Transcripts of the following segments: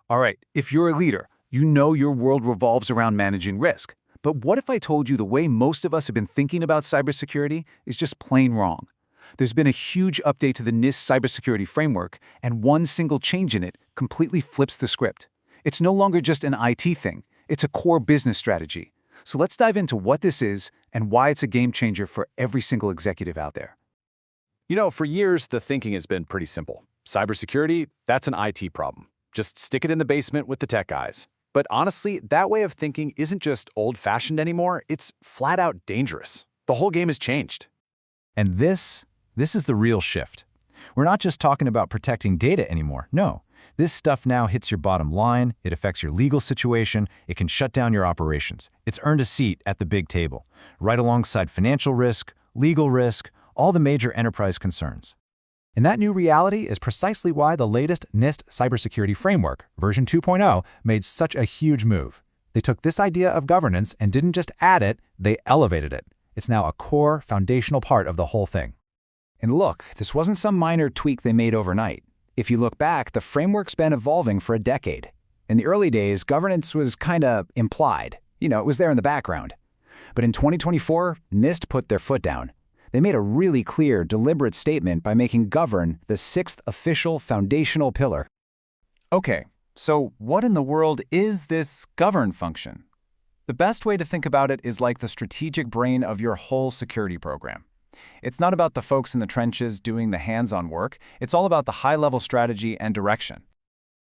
All right, if you're a leader, you know your world revolves around managing risk. But what if I told you the way most of us have been thinking about cybersecurity is just plain wrong? There's been a huge update to the NIST Cybersecurity Framework, and one single change in it completely flips the script. It's no longer just an IT thing, it's a core business strategy. So let's dive into what this is and why it's a game changer for every single executive out there. For years, the thinking has been pretty simple. Cybersecurity, that's an IT problem. Just stick it in the basement with the tech guys. But honestly, that way of thinking isn't just old-fashioned anymore, it's flat out dangerous. The whole game has changed. And this is the real shift. We're not just talking about protecting data anymore. No, this stuff now hits your bottom line, it affects your legal situation, it can shut down your operations. It's earned a seat at the big table, right alongside financial risk, legal risk, all the major enterprise concerns. And that new reality is precisely why the latest NIST Cybersecurity Framework, version 2.0, made such a huge move. They took this idea of governance and didn't just add it, they elevated it. It's now a core, foundational part of the whole thing. And look, this wasn't some minor tweak they made overnight. If you look back, the framework's been evolving for a decade. In the early days, governance was kinda implied. It was there in the background. But in 2024, NIST put their foot down. They made a really clear, deliberate statement by making govern the sixth official foundational pillar. Okay, so what in the world is this govern function? The best way to think about it is like the strategic brain of your whole security program. It's not about the folks in the trenches doing the hands-on work, it's all about the high-level strategy and direction.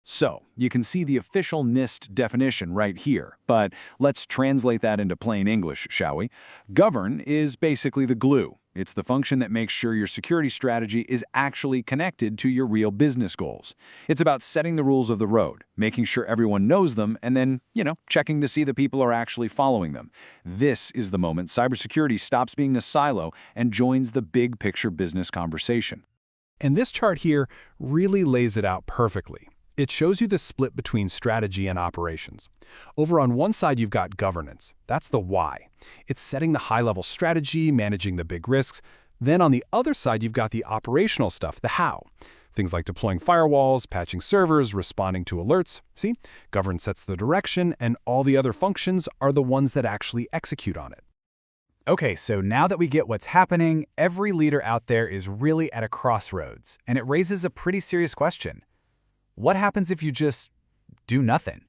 So, you can see the official NIST definition right here, but let's translate that into plain English, shall we? Govern is basically the glue. It's the function that makes sure your security strategy is actually connected to your real business goals. It's about setting the rules of the road, making sure everyone knows them, and then, checking to see that people are actually following them. This is the moment cybersecurity stops being a silo and joins the big picture business conversation. And this chart here really lays it out perfectly. It shows you the split between strategy and operations. Over on one side, you've got governance. That's the why. It's setting the high-level strategy, managing the big risks. Then on the other side, you've got the operational stuff, the how. Things like deploying firewalls, patching servers, responding to alerts. See? Governance sets the direction, and all the other functions are the ones that actually execute on it. Okay, so now that we get what's happening, every leader out there is really at a crossroads, and it raises a pretty serious question. What happens if you just do nothing?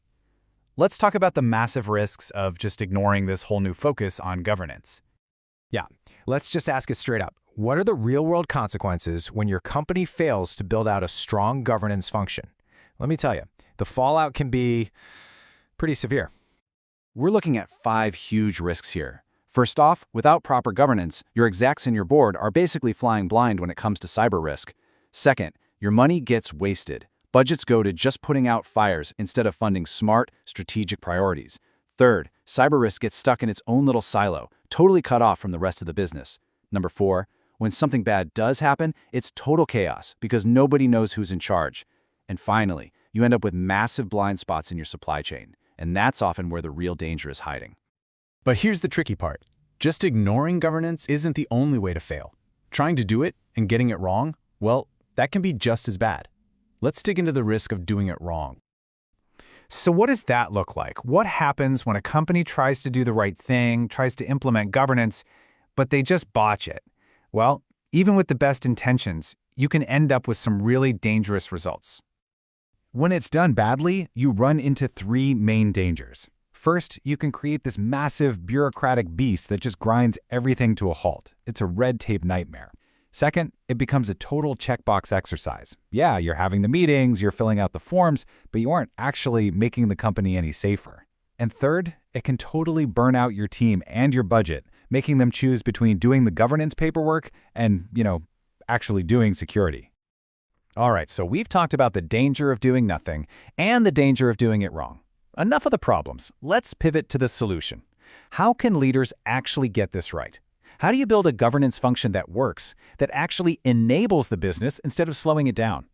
Let's talk about the massive risks of just ignoring this whole new focus on governance. Yeah, let's just ask it straight up. What are the real-world consequences when your company fails to build out a strong governance function? Let me tell you, the fallout can be pretty severe. We're looking at 5 huge risks here. First off, without proper governance, your execs and your board are basically flying blind when it comes to cyber risk. Second, your money gets wasted. Budgets go to just putting out fires instead of funding smart, strategic priorities. Third, cyber risk gets stuck in its own little silo, totally cut off from the rest of the business. Number 4, when something bad does happen, it's total chaos because nobody knows who's in charge. And finally, you end up with massive blind spots in your supply chain, and that's often where the real danger is hiding. But here's the tricky part. Just ignoring governance isn't the only way to fail. Trying to do it and getting it wrong, well, that can be just as bad. Let's dig into the risk of doing it wrong. So what does that look like? What happens when a company tries to do the right thing, tries to implement governance, but they just botch it? Well, even with the best intentions, you can end up with some really dangerous results. When it's done badly, you run into 3 main dangers. First, you can create this massive bureaucratic beast that just grinds everything to a halt. It's a red tape nightmare. Second, it becomes a total checkbox exercise. Yeah, you're having the meetings, you're filling out the forms, but you aren't actually making the company any safer. And third, it can totally burn out your team and your budget, making them choose between doing the governance paperwork and, actually doing security. All right, so we've talked about the danger of doing nothing and the danger of doing it wrong. Enough of the problems. Let's pivot to the solution. How can leaders actually get this right? How do you build a governance function that works, that actually enables the business instead of slowing it down?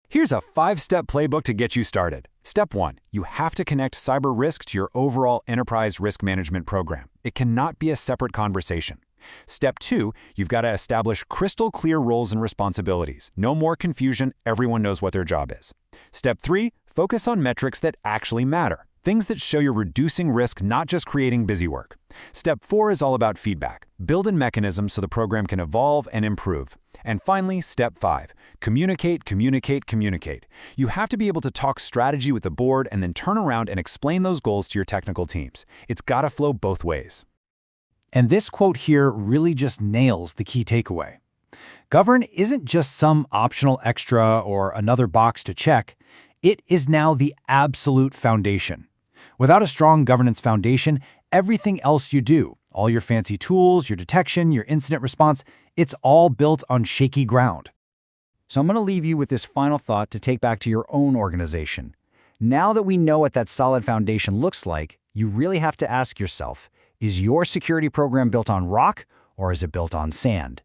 Here's a 5-step playbook to get you started. Step 1, you have to connect cyber risk to your overall enterprise risk management program. It cannot be a separate conversation. Step 2, you've got to establish crystal clear roles and responsibilities. No more confusion, everyone knows what their job is. Step 3, Focus on metrics that actually matter, things that show you're reducing risk, not just creating busy work. Step 4 is all about feedback. Build in mechanisms so the program can evolve and improve. And finally, step 5, communicate, communicate, communicate. You have to be able to talk strategy with the board and then turn around and explain those goals to your technical teams. It's gotta flow both ways. And this quote here really just nails the key takeaway. Govern isn't just some optional extra or another box to check. It is now the absolute foundation. Without a strong governance foundation, everything else you do, all your fancy tools, your detection, your incident response, it's all built on shaky ground. So I'm going to leave you with this final thought to take back to your own organization. Now that we know what that solid foundation looks like, you really have to ask yourself, is your security program built on rock or is it built on sand?